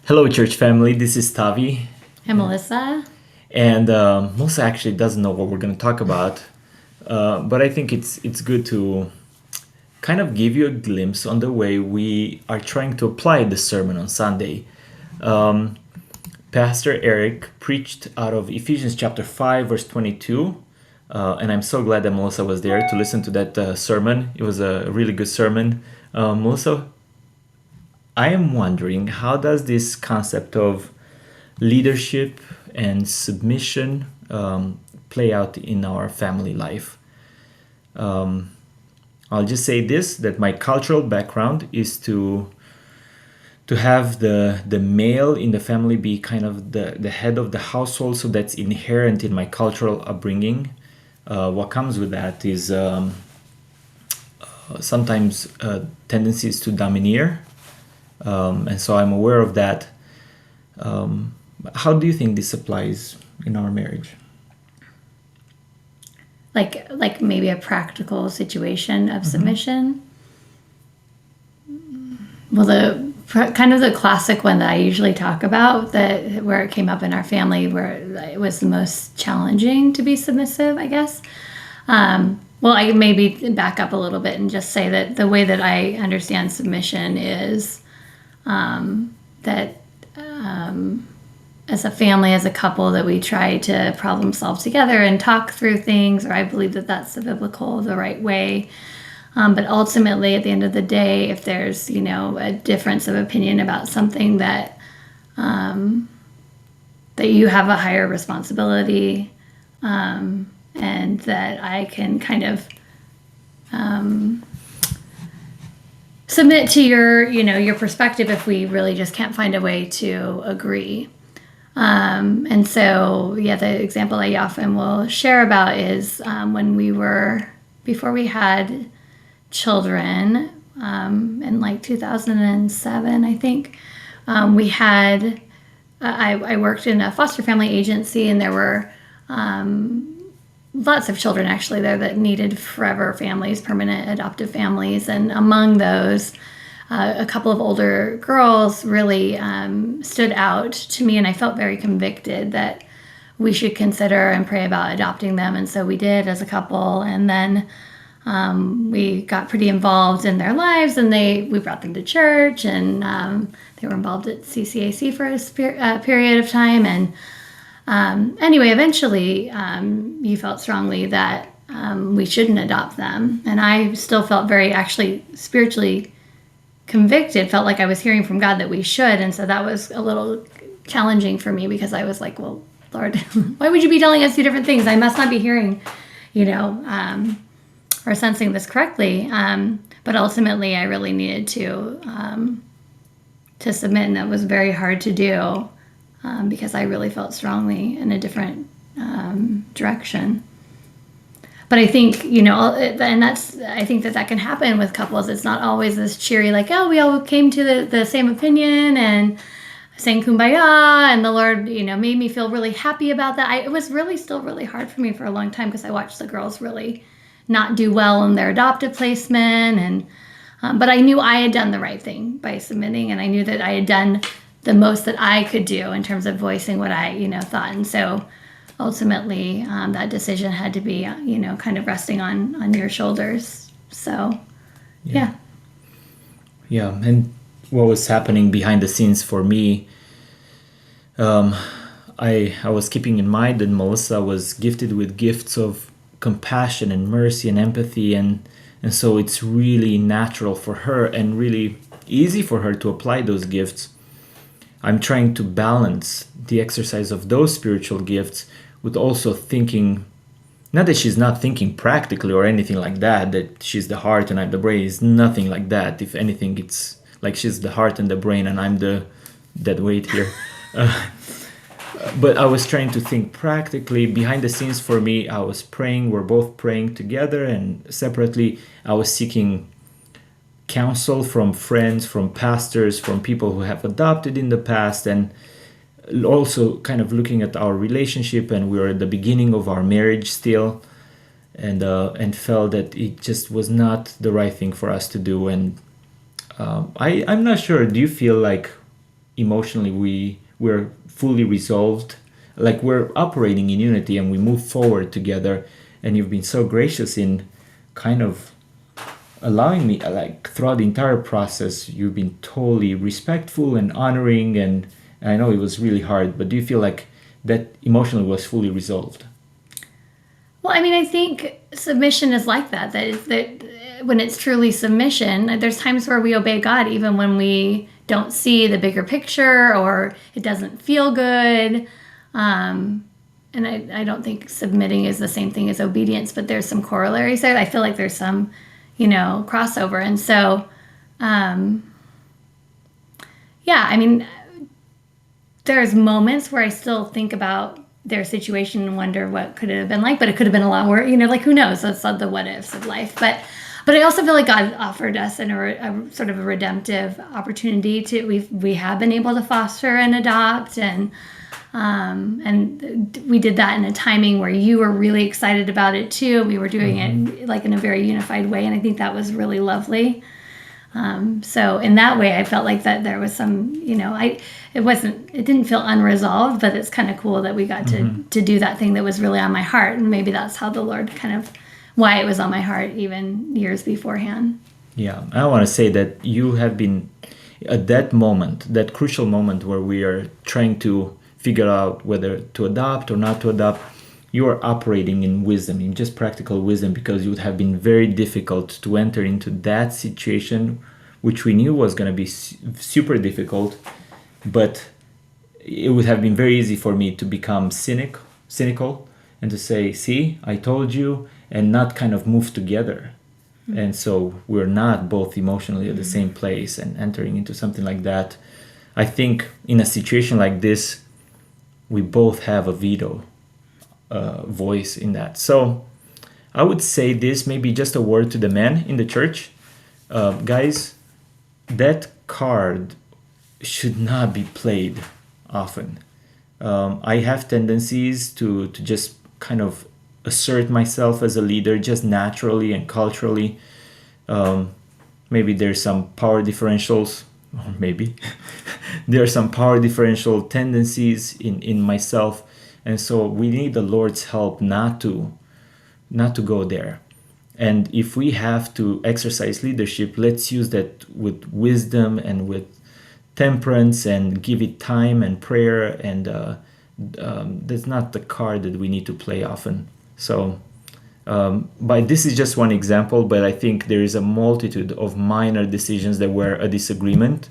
Hello, church family. This is Tavi, And Melissa. and Melissa actually doesn't know what we're going to talk about, but I think it's good to kind of give you a glimpse on the way we are trying to apply the sermon on Sunday. Um, Pastor Eric preached out of Ephesians chapter 5, verse 22, and I'm so glad that Melissa was there to listen to that sermon. It was a really good sermon. Melissa, I am wondering, how does this concept of leadership and submission play out in our family life? Um, I'll just say this, that my cultural background is to have the male in the family be kind of the head of the household, so that's inherent in my cultural upbringing. What comes with that is sometimes tendencies to domineer, and so I'm aware of that. How do you think this applies in our marriage? Like maybe a practical situation of submission. Well, kind of the classic one that I usually talk about, that where it came up in our family, where it was the most challenging to be submissive, I guess. Well, I maybe back up a little bit and just say that the way that I understand submission is that as a family, as a couple, that we try to problem solve together and talk through things, or I believe that that's the right way. But ultimately, at the end of the day, if there's, a difference of opinion about something that you have a higher responsibility, and that I can kind of submit to your perspective if we really just can't find a way to agree. And so, the example I often will share about is before we had children, in like 2007, I think, we had, I worked in a foster family agency, and there were lots of children actually there that needed forever families, permanent adoptive families. And among those, a couple of older girls really stood out to me, and I felt very convicted that we should consider and pray about adopting them. And so we did as a couple, and then we got pretty involved in their lives, and we brought them to church, and they were involved at CCAC for a period of time. And anyway, eventually, you felt strongly that we shouldn't adopt them, and I still felt very actually spiritually convicted, felt like I was hearing from God that we should. And so that was a little challenging for me, because I was like, well, Lord, why would you be telling us two different things? I must not be hearing, or sensing this correctly. But ultimately I really needed to submit, and that was very hard to do, because I really felt strongly in a different direction. But I think, I think that can happen with couples. It's not always this cheery, like, oh, we all came to the same opinion and sang Kumbaya, and the Lord, made me feel really happy about that. It was really still really hard for me for a long time, because I watched the girls really not do well in their adoptive placement. And but I knew I had done the right thing by submitting, and I knew that I had done the most that I could do in terms of voicing what I, thought. And so ultimately, that decision had to be, kind of resting on your shoulders. So, yeah. Yeah, and what was happening behind the scenes for me, I was keeping in mind that Melissa was gifted with gifts of compassion and mercy and empathy, and so it's really natural for her and really easy for her to apply those gifts. I'm trying to balance the exercise of those spiritual gifts with also thinking, not that she's not thinking practically or anything like that she's the heart and I'm the brain. It's nothing like that. If anything, it's like she's the heart and the brain, and I'm the dead weight here. But I was trying to think practically. Behind the scenes for me, I was praying. We're both praying together, and separately, I was seeking counsel from friends, from pastors, from people who have adopted in the past, and also kind of looking at our relationship. And we were at the beginning of our marriage still, and felt that it just was not the right thing for us to do. And I'm not sure. Do you feel like emotionally we're fully resolved, like we're operating in unity and we move forward together. And you've been so gracious in kind of allowing me, like throughout the entire process, you've been totally respectful and honoring, and I know it was really hard, but do you feel like that emotionally was fully resolved? Well, I mean, I think submission is like that. That when it's truly submission, there's times where we obey God even when we don't see the bigger picture or it doesn't feel good. And I don't think submitting is the same thing as obedience, but there's some corollaries there. I feel like there's some, crossover. And so, yeah, I mean, there's moments where I still think about their situation and wonder what could it have been like, but it could have been a lot worse, like who knows? That's not the what ifs of life. But I also feel like God offered us a sort of a redemptive opportunity we have been able to foster and adopt, and we did that in a timing where you were really excited about it too. We were doing it like in a very unified way, and I think that was really lovely. So in that way, I felt like that there was some, it didn't feel unresolved, but it's kind of cool that we got to do that thing that was really on my heart. And maybe that's how the Lord why it was on my heart even years beforehand. Yeah, I want to say that you have been at that moment, that crucial moment where we are trying to figure out whether to adopt or not to adopt. You are operating in wisdom, in just practical wisdom, because it would have been very difficult to enter into that situation, which we knew was going to be super difficult. But it would have been very easy for me to become cynical and to say, see, I told you, and not kind of move together. Mm-hmm. And so we're not both emotionally at the same place and entering into something like that. I think in a situation like this, we both have a veto voice in that. So I would say this, maybe just a word to the men in the church. Guys, that card should not be played often. I have tendencies to just kind of assert myself as a leader just naturally and culturally. Maybe there's some power differentials, or maybe there are some power differential tendencies in myself. And so we need the Lord's help not to go there. And if we have to exercise leadership, let's use that with wisdom and with temperance and give it time and prayer. And that's not the card that we need to play often. So, but this is just one example, but I think there is a multitude of minor decisions that were a disagreement.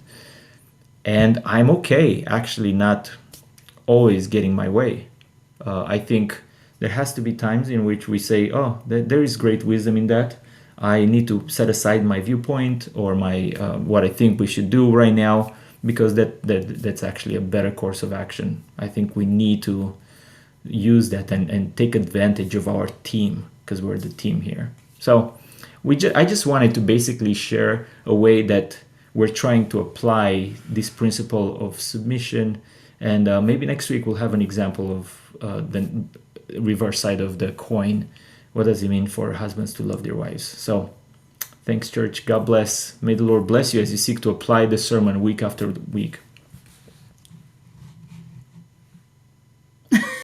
And I'm okay actually not always getting my way. I think there has to be times in which we say, oh, there is great wisdom in that. I need to set aside my viewpoint or my what I think we should do right now, because that's actually a better course of action. I think we need to use that and take advantage of our team, because we're the team here. So I just wanted to basically share a way that we're trying to apply this principle of submission. And maybe next week we'll have an example of the reverse side of the coin. What does it mean for husbands to love their wives? So thanks, church. God bless. May the Lord bless you as you seek to apply the sermon week after week.